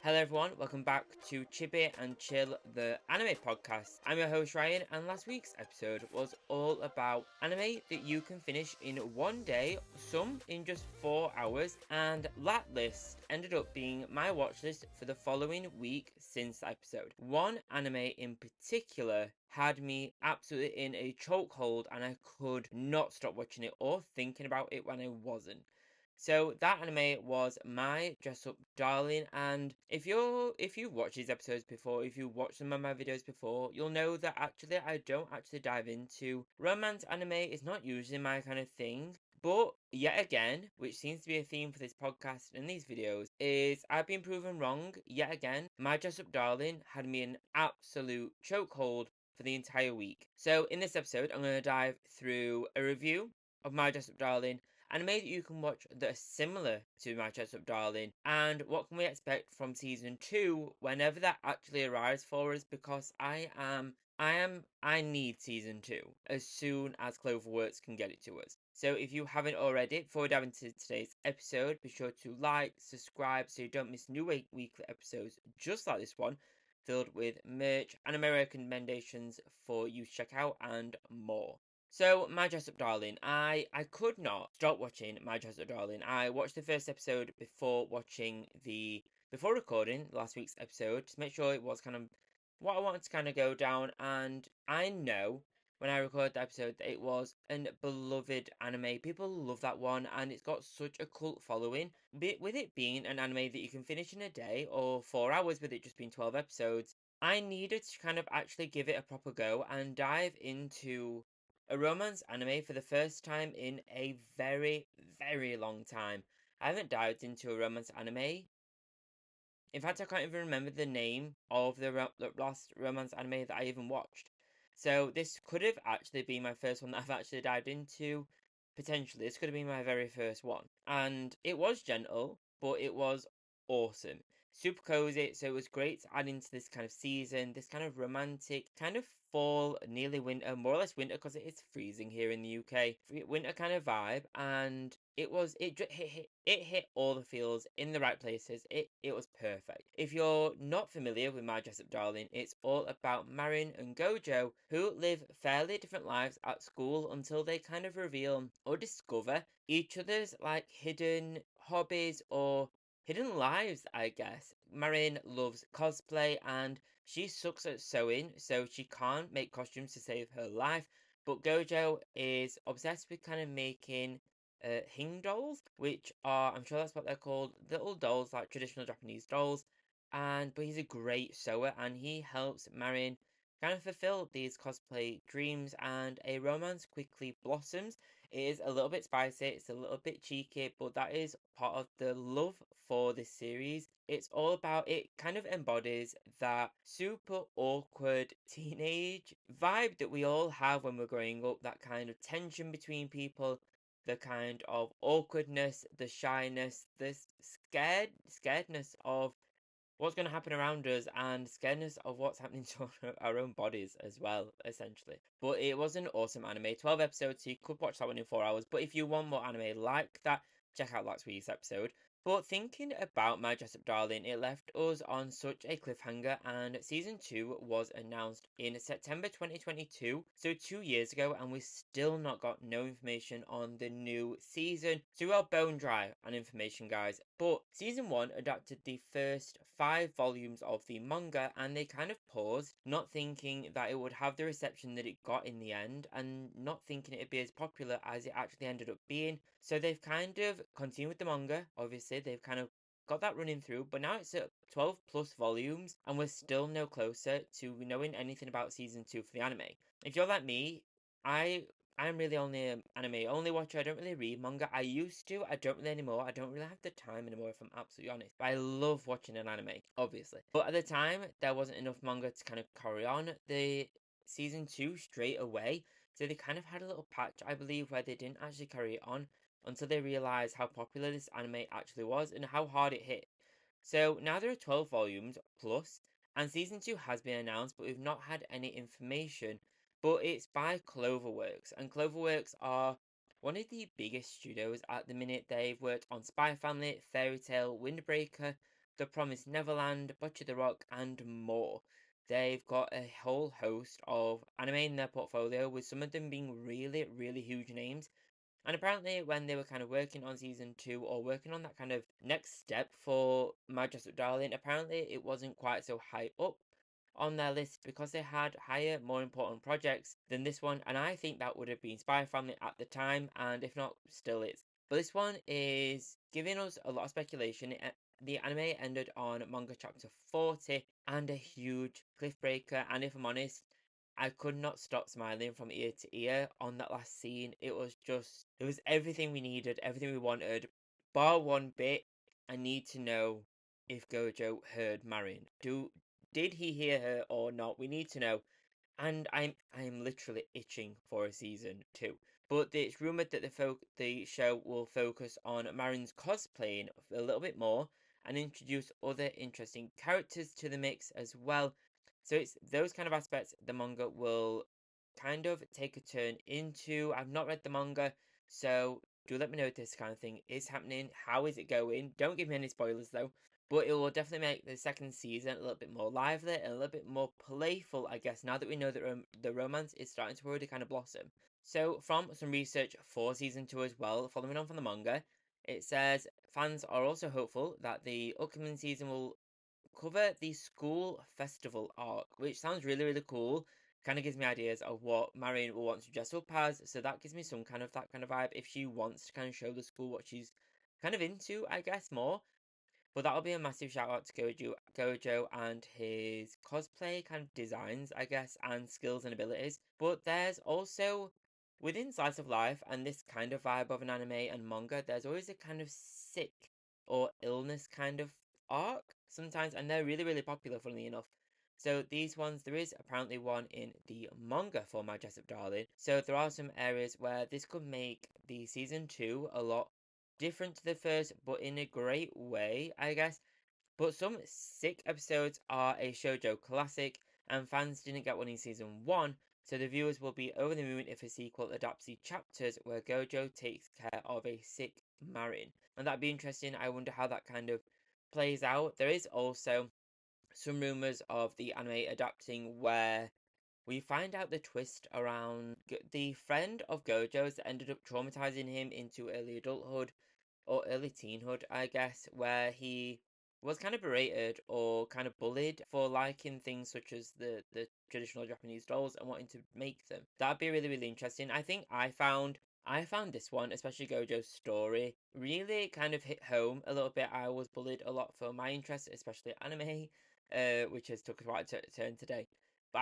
Hello everyone, welcome back to Chibi and Chill, the anime podcast. I'm your host Ryan, and last week's episode was all about anime that you can finish in one day, some in just 4 hours, and that list ended up being my watch list for the following week since the episode. One anime in particular had me absolutely in a chokehold, and I could not stop watching it or thinking about it when I wasn't. So that anime was My Dress Up Darling, and if you've watched these episodes before, if you watched some of my videos before, you'll know that actually I don't actually dive into romance anime. It's not usually my kind of thing. But yet again, which seems to be a theme for this podcast and these videos, is I've been proven wrong yet again. My Dress Up Darling had me in absolute chokehold for the entire week. So in this episode, I'm going to dive through a review of My Dress Up Darling, anime that you can watch that are similar to My Dress Up Darling, and what can we expect from season 2 whenever that actually arrives for us, because I need season 2 as soon as Cloverworks can get it to us. So if you haven't already, before we dive into today's episode, be sure to like, subscribe so you don't miss new weekly episodes just like this one, filled with merch, anime recommendations for you to check out, and more. So, My Dress Up Darling, I could not stop watching My Dress Up Darling. I watched the first episode before recording last week's episode to make sure it was kind of what I wanted to kind of go down, and I know when I recorded the episode that it was a beloved anime. People love that one, and it's got such a cult following. With it being an anime that you can finish in a day or 4 hours, with it just being 12 episodes, I needed to kind of actually give it a proper go and dive into a romance anime for the first time in a very, very long time. I haven't dived into a romance anime. In fact, I can't even remember the name of the last romance anime that I even watched. So this could have actually been my first one that I've actually dived into. Potentially, this could have been my very first one. And it was gentle, but it was awesome. Super cozy, so it was great to add into this kind of season, this kind of romantic, kind of fall, nearly winter, more or less winter because it is freezing here in the UK. Winter kind of vibe, and it hit all the feels in the right places. It was perfect. If you're not familiar with My Dress Up Darling, it's all about Marin and Gojo, who live fairly different lives at school until they kind of reveal or discover each other's like hidden hobbies or hidden lives, I guess. Marin loves cosplay and she sucks at sewing, so she can't make costumes to save her life. But Gojo is obsessed with kind of making hing dolls, which are, I'm sure that's what they're called, little dolls, like traditional Japanese dolls. But he's a great sewer and he helps Marin kind of fulfill these cosplay dreams, and a romance quickly blossoms. It is a little bit spicy, it's a little bit cheeky, but that is part of the love for this series. It's all about, it kind of embodies that super awkward teenage vibe that we all have when we're growing up, that kind of tension between people, the kind of awkwardness, the shyness, the scaredness of what's going to happen around us, and scaredness of what's happening to our own bodies as well, essentially. But it was an awesome anime. 12 episodes, so you could watch that one in 4 hours. But if you want more anime like that, check out last week's episode. But thinking about My Dress Up Darling, it left us on such a cliffhanger, and season 2 was announced in September 2022, so 2 years ago, and we still not got no information on the new season. So we are bone dry on information, guys. But season 1 adapted the first 5 volumes of the manga, and they kind of paused, not thinking that it would have the reception that it got in the end, and not thinking it'd be as popular as it actually ended up being. So they've kind of continued with the manga, obviously, they've kind of got that running through, but now it's at 12 plus volumes, and we're still no closer to knowing anything about season 2 for the anime. If you're like me, I'm really only an anime only watcher. I don't really read manga. I used to. I don't really anymore. I don't really have the time anymore, if I'm absolutely honest. But I love watching an anime, obviously. But at the time, there wasn't enough manga to kind of carry on the season 2 straight away. So they kind of had a little patch, I believe, where they didn't actually carry it on until they realized how popular this anime actually was and how hard it hit. So now there are 12 volumes plus, and season 2 has been announced, but we've not had any information. But it's by Cloverworks, and Cloverworks are one of the biggest studios at the minute. They've worked on Spy Family, Fairy Tail, Windbreaker, The Promised Neverland, Butcher the Rock, and more. They've got a whole host of anime in their portfolio, with some of them being really, really huge names. And apparently, when they were kind of working on season 2 or working on that kind of next step for My Dress Up Darling, apparently it wasn't quite so high up on their list because they had higher, more important projects than this one. And I think that would have been Spy Family at the time, and if not, still is. But this one is giving us a lot of speculation. The anime ended on manga chapter 40 and a huge cliffbreaker. And if I'm honest, I could not stop smiling from ear to ear on that last scene. It was everything we needed, everything we wanted. Bar one bit, I need to know if Gojo heard Marion. Did he hear her or not? We need to know. And I'm literally itching for a season 2. But it's rumored that the show will focus on Marion's cosplaying a little bit more and introduce other interesting characters to the mix as well. So it's those kind of aspects the manga will kind of take a turn into. I've not read the manga, so do let me know if this kind of thing is happening. How is it going? Don't give me any spoilers though. But it will definitely make the second season a little bit more lively and a little bit more playful, I guess, now that we know that the romance is starting to already kind of blossom. So, from some research for season 2 as well, following on from the manga, it says fans are also hopeful that the upcoming season will cover the school festival arc, which sounds really, really cool. Kind of gives me ideas of what Marion will want to dress up as, so that gives me some kind of that kind of vibe if she wants to kind of show the school what she's kind of into, I guess, more. But that'll be a massive shout out to Gojo and his cosplay kind of designs, I guess, and skills and abilities. But there's also within slice of life and this kind of vibe of an anime and manga, there's always a kind of sick or illness kind of arc sometimes, and they're really, really popular, funnily enough. So these ones, there is apparently one in the manga for My Dress Up Darling. So there are some areas where this could make the season 2 a lot different to the first, but in a great way, I guess. But some sick episodes are a shoujo classic, and fans didn't get one in season 1, so the viewers will be over the moon if a sequel adapts the chapters where Gojo takes care of a sick Marin. And that'd be interesting. I wonder how that kind of plays out. There is also some rumors of the anime adapting where we find out the twist around the friend of Gojo's that ended up traumatizing him into early adulthood or early teenhood, I guess, where he was kind of berated or kind of bullied for liking things such as the traditional Japanese dolls and wanting to make them. That'd be really, really interesting. I found this one, especially Gojo's story, really kind of hit home a little bit. I was bullied a lot for my interest, especially anime, which has took quite a turn today. But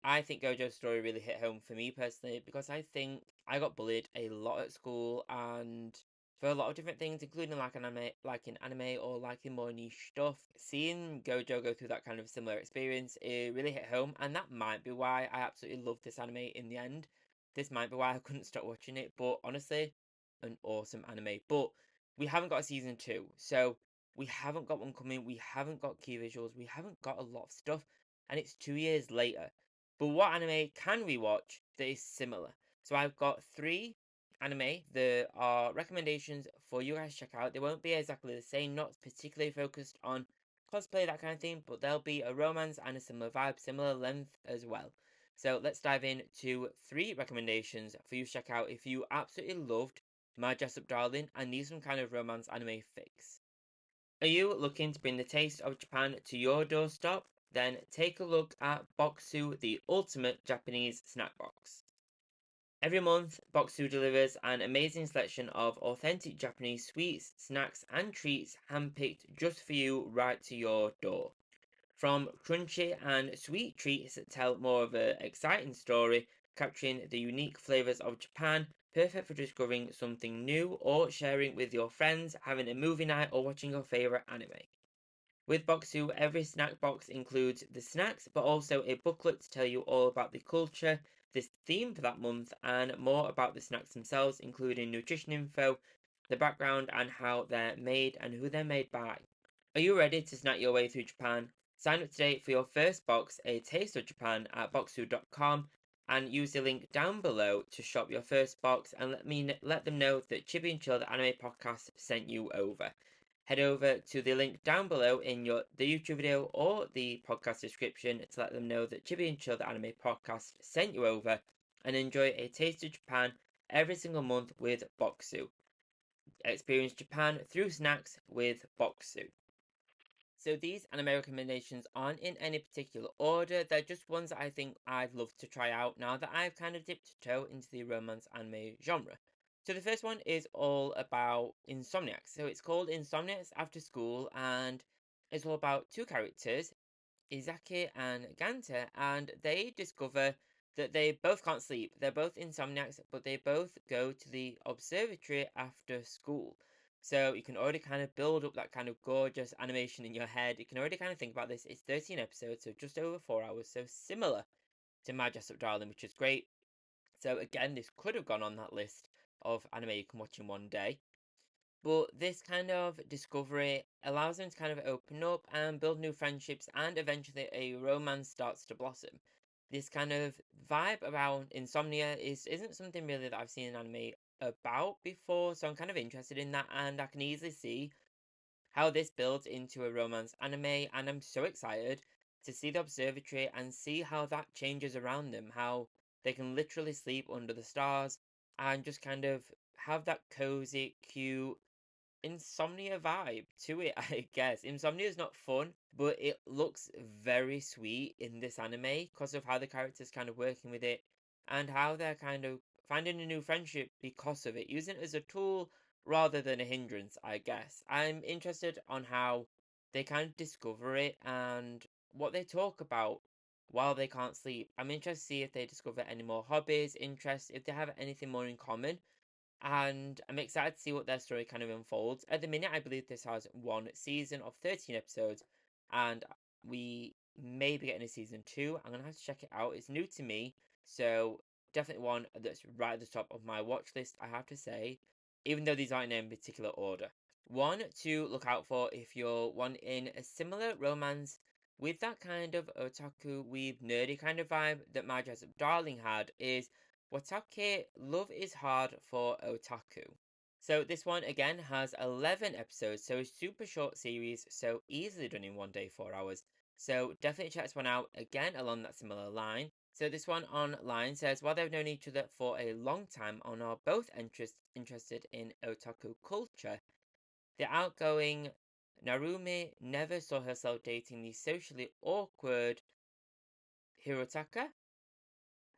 I think Gojo's story really hit home for me personally because I think I got bullied a lot at school and for a lot of different things, including like in anime or like in more niche stuff. Seeing Gojo go through that kind of similar experience, it really hit home, and that might be why I absolutely loved this anime in the end. This might be why I couldn't stop watching it, but honestly, an awesome anime. But we haven't got a season 2, so we haven't got one coming, we haven't got key visuals, we haven't got a lot of stuff, and it's 2 years later. But what anime can we watch that is similar? So I've got 3 anime there are recommendations for you guys to check out. They won't be exactly the same, not particularly focused on cosplay, that kind of thing, but there'll be a romance and a similar vibe, similar length as well. So let's dive into 3 recommendations for you to check out if you absolutely loved My Dress Up Darling and need some kind of romance anime fix. Are you looking to bring the taste of Japan to your doorstep? Then take a look at BOKKSU, the ultimate Japanese snack box. Every month, BOKKSU delivers an amazing selection of authentic Japanese sweets, snacks, and treats handpicked just for you right to your door. From crunchy and sweet treats that tell more of an exciting story, capturing the unique flavors of Japan, perfect for discovering something new or sharing with your friends, having a movie night, or watching your favorite anime. With BOKKSU, every snack box includes the snacks, but also a booklet to tell you all about the culture, the theme for that month, and more about the snacks themselves, including nutrition info, the background, and how they're made and who they're made by. Are you ready to snack your way through Japan? Sign up today for your first box, A Taste of Japan, at bokksu.com, and use the link down below to shop your first box and let them know that Chibi and Chill, the anime podcast, sent you over. head over to the link down below in the YouTube video or the podcast description to let them know that Chibi and Chill the Anime Podcast sent you over, and enjoy a taste of Japan every single month with BOKKSU. Experience Japan through snacks with BOKKSU. So these anime recommendations aren't in any particular order, they're just ones that I think I'd love to try out now that I've kind of dipped a toe into the romance anime genre. So the first one is all about Insomniacs. So it's called Insomniacs After School, and it's all about two characters, Izaki and Ganta, and they discover that they both can't sleep. They're both insomniacs, but they both go to the observatory after school. So you can already kind of build up that kind of gorgeous animation in your head. You can already kind of think about this. It's 13 episodes, so just over 4 hours, so similar to My Dress Up Darling, which is great. So again, this could have gone on that list of anime you can watch in one day. But this kind of discovery allows them to kind of open up and build new friendships, and eventually a romance starts to blossom. This kind of vibe around insomnia isn't something really that I've seen an anime about before, so I'm kind of interested in that, and I can easily see how this builds into a romance anime, and I'm so excited to see the observatory and see how that changes around them, how they can literally sleep under the stars and just kind of have that cozy, cute insomnia vibe to it, I guess. Insomnia is not fun, but it looks very sweet in this anime because of how the characters kind of working with it and how they're kind of finding a new friendship because of it, using it as a tool rather than a hindrance, I guess. I'm interested on how they kind of discover it and what they talk about while they can't sleep. I'm interested to see if they discover any more hobbies, interests, if they have anything more in common, and I'm excited to see what their story kind of unfolds. At the minute, I believe this has one season of 13 episodes, and we may be getting a season 2. I'm gonna have to check it out. It's new to me, so definitely one that's right at the top of my watch list, I have to say, even though these aren't in any particular order. One to look out for if you're wanting a similar romance with that kind of otaku weeb nerdy kind of vibe that My Dress Up Darling had is Watake Love is Hard for Otaku. So this one again has 11 episodes, so a super short series, so easily done in one day, 4 hours. So definitely check this one out again along that similar line. So this one online says, while they've known each other for a long time and are both interested in otaku culture, the outgoing Narumi never saw herself dating the socially awkward Hirotaka.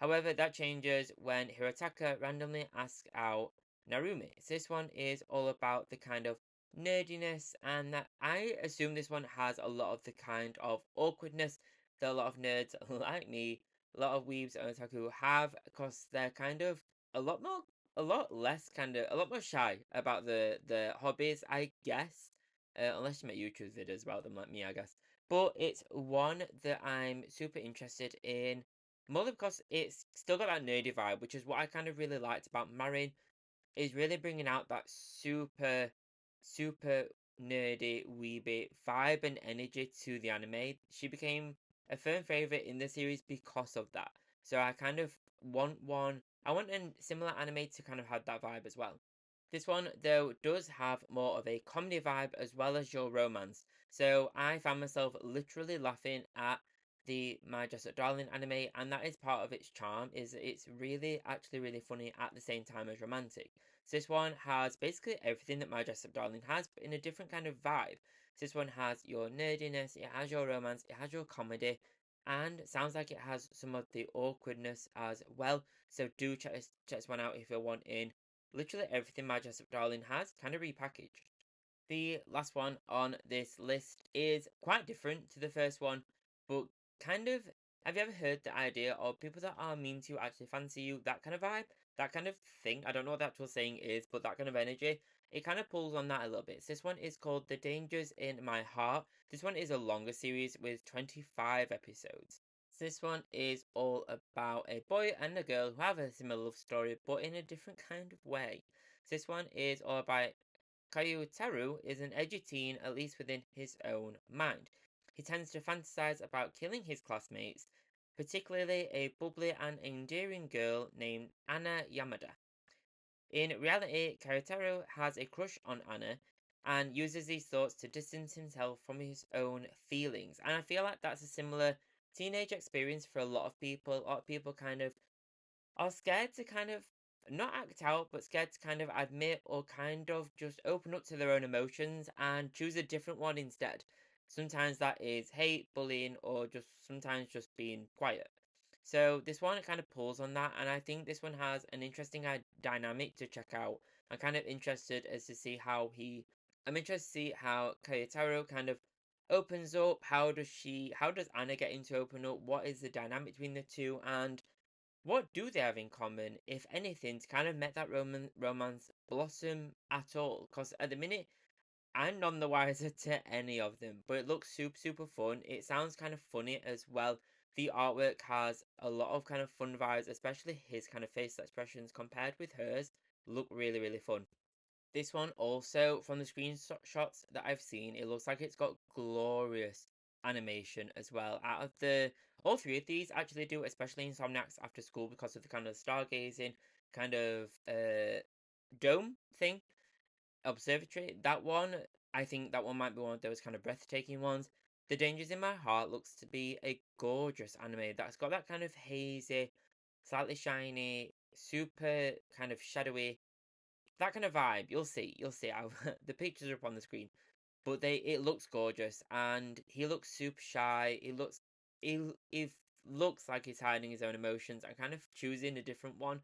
However, that changes when Hirotaka randomly asks out Narumi. So this one is all about the kind of nerdiness, and that I assume this one has a lot of the kind of awkwardness that a lot of nerds like me, a lot of weebs and otaku have, because they're kind of a lot more, a lot less kind of, a lot more shy about the hobbies, I guess. Unless you make YouTube videos about them like me, I guess. But it's one that I'm super interested in, mostly because it's still got that nerdy vibe, which is what I kind of really liked about Marin, is really bringing out that super nerdy, weeby vibe and energy to the anime. She became a firm favorite in the series because of that. So I kind of I want a similar anime to kind of have that vibe as well. This one, though, does have more of a comedy vibe as well as your romance. So I found myself literally laughing at the My Dress Up Darling anime, and that is part of its charm, is it's really actually really funny at the same time as romantic. So this one has basically everything that My Dress Up Darling has, but in a different kind of vibe. So this one has your nerdiness, it has your romance, it has your comedy, and sounds like it has some of the awkwardness as well. So do check this one out if you're wanting literally everything My Dress Up Darling has, kind of repackaged. The last one on this list is quite different to the first one, but kind of, have you ever heard the idea of people that are mean to you actually fancy you? That kind of vibe, that kind of thing. I don't know what the actual saying is, but that kind of energy, it kind of pulls on that a little bit. So this one is called The Dangers in My Heart. This one is a longer series with 25 episodes. So this one is all about a boy and a girl who have a similar love story, but in a different kind of way. So this one is all about Kayutaru is an edgy teen, at least within his own mind. He tends to fantasize about killing his classmates, particularly a bubbly and endearing girl named Anna Yamada. In reality, Kayutaru has a crush on Anna, and uses these thoughts to distance himself from his own feelings. And I feel like that's a similar teenage experience for a lot of people. A lot of people kind of are scared to kind of not act out, but scared to kind of admit or kind of just open up to their own emotions and choose a different one instead. Sometimes that is hate, bullying, or just sometimes just being quiet. So this one kind of pulls on that, and I think this one has an interesting dynamic to check out. I'm kind of interested as to see how he. I'm interested to see how Kayotaro kind of opens up. How does Anna get into open up? What is the dynamic between the two? And what do they have in common, if anything, to kind of make that romance blossom at all? Because at the minute, I'm none the wiser to any of them, but it looks super, super fun. It sounds kind of funny as well. The artwork has a lot of kind of fun vibes, especially his kind of facial expressions compared with hers, look really, really fun. This one also, from the screenshots that I've seen, it looks like it's got glorious animation as well. Out of the all three of these actually do, especially Insomniacs After School, because of the kind of stargazing kind of dome thing, observatory. That one, I think that one might be one of those kind of breathtaking ones. The Dangers in My Heart looks to be a gorgeous anime that's got that kind of hazy, slightly shiny, super kind of shadowy, that kind of vibe. You'll see. You'll see. The pictures are up on the screen, but it looks gorgeous, and he looks super shy. He looks like he's hiding his own emotions and kind of choosing a different one.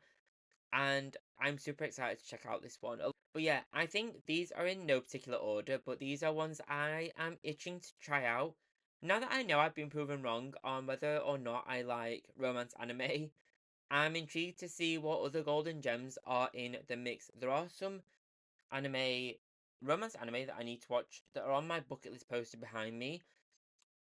And I'm super excited to check out this one. But yeah, I think these are in no particular order, but these are ones I am itching to try out. Now that I know I've been proven wrong on whether or not I like romance anime, I'm intrigued to see what other golden gems are in the mix. There are some anime, romance anime that I need to watch that are on my bucket list poster behind me.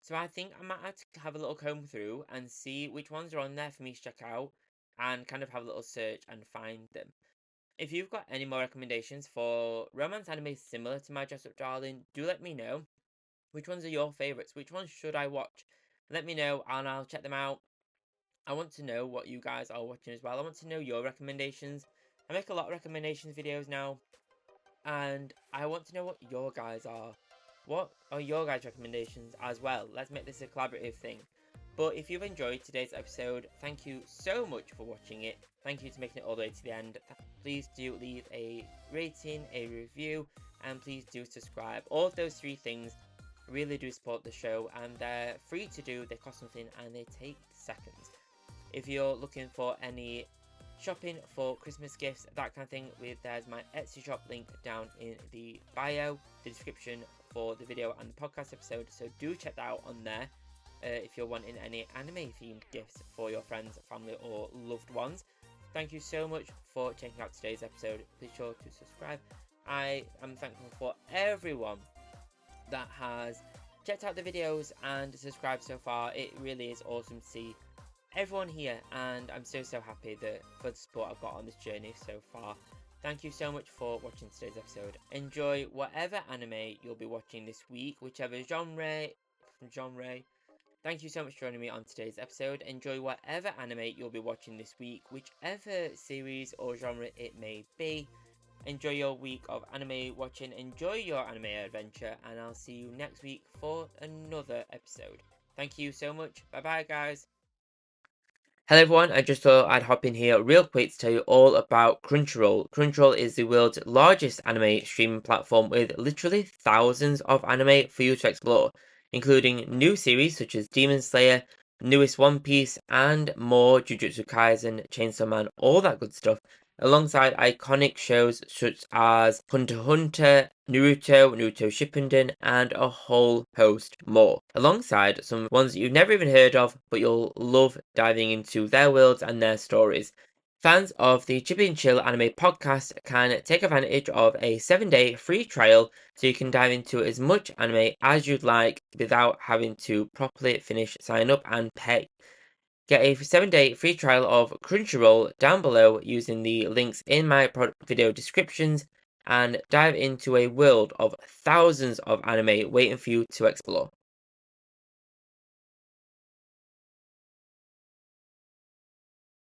So I think I might have to have a little comb through and see which ones are on there for me to check out and kind of have a little search and find them. If you've got any more recommendations for romance anime similar to My Dress Up Darling, do let me know. Which ones are your favourites? Which ones should I watch? Let me know and I'll check them out. I want to know what you guys are watching as well. I want to know your recommendations. I make a lot of recommendations videos now, and I want to know what your guys are. What are your guys' recommendations as well? Let's make this a collaborative thing. But if you've enjoyed today's episode, thank you so much for watching it. Thank you for making it all the way to the end. Please do leave a rating, a review, and please do subscribe. All of those three things really do support the show, and they're free to do, they cost nothing, and they take seconds. If you're looking for any shopping for Christmas gifts, that kind of thing, there's my Etsy shop link down in the bio, the description for the video and the podcast episode, so do check that out on there if you're wanting any anime themed gifts for your friends, family or loved ones. Thank you so much for checking out today's episode. Be sure to subscribe. I am thankful for everyone that has checked out the videos and subscribed so far. It really is awesome to see everyone here, and I'm so happy for the support I've got on this journey so far. Thank you so much for watching today's episode. Enjoy whatever anime you'll be watching this week, whichever genre. Thank you so much for joining me on today's episode. Enjoy whatever anime you'll be watching this week, whichever series or genre it may be. Enjoy your week of anime watching, enjoy your anime adventure, and I'll see you next week for another episode. Thank you so much. Bye bye, guys. Hello everyone, I just thought I'd hop in here real quick to tell you all about Crunchyroll. Crunchyroll is the world's largest anime streaming platform with literally thousands of anime for you to explore, including new series such as Demon Slayer, newest One Piece, and more Jujutsu Kaisen, Chainsaw Man, all that good stuff, alongside iconic shows such as Hunter x Hunter, Naruto Shippuden, and a whole host more, alongside some ones that you've never even heard of, but you'll love diving into their worlds and their stories. Fans of the Chibi and Chill Anime podcast can take advantage of a 7-day free trial so you can dive into as much anime as you'd like without having to properly sign up and pay. Get a 7-day free trial of Crunchyroll down below using the links in my video descriptions and dive into a world of thousands of anime waiting for you to explore.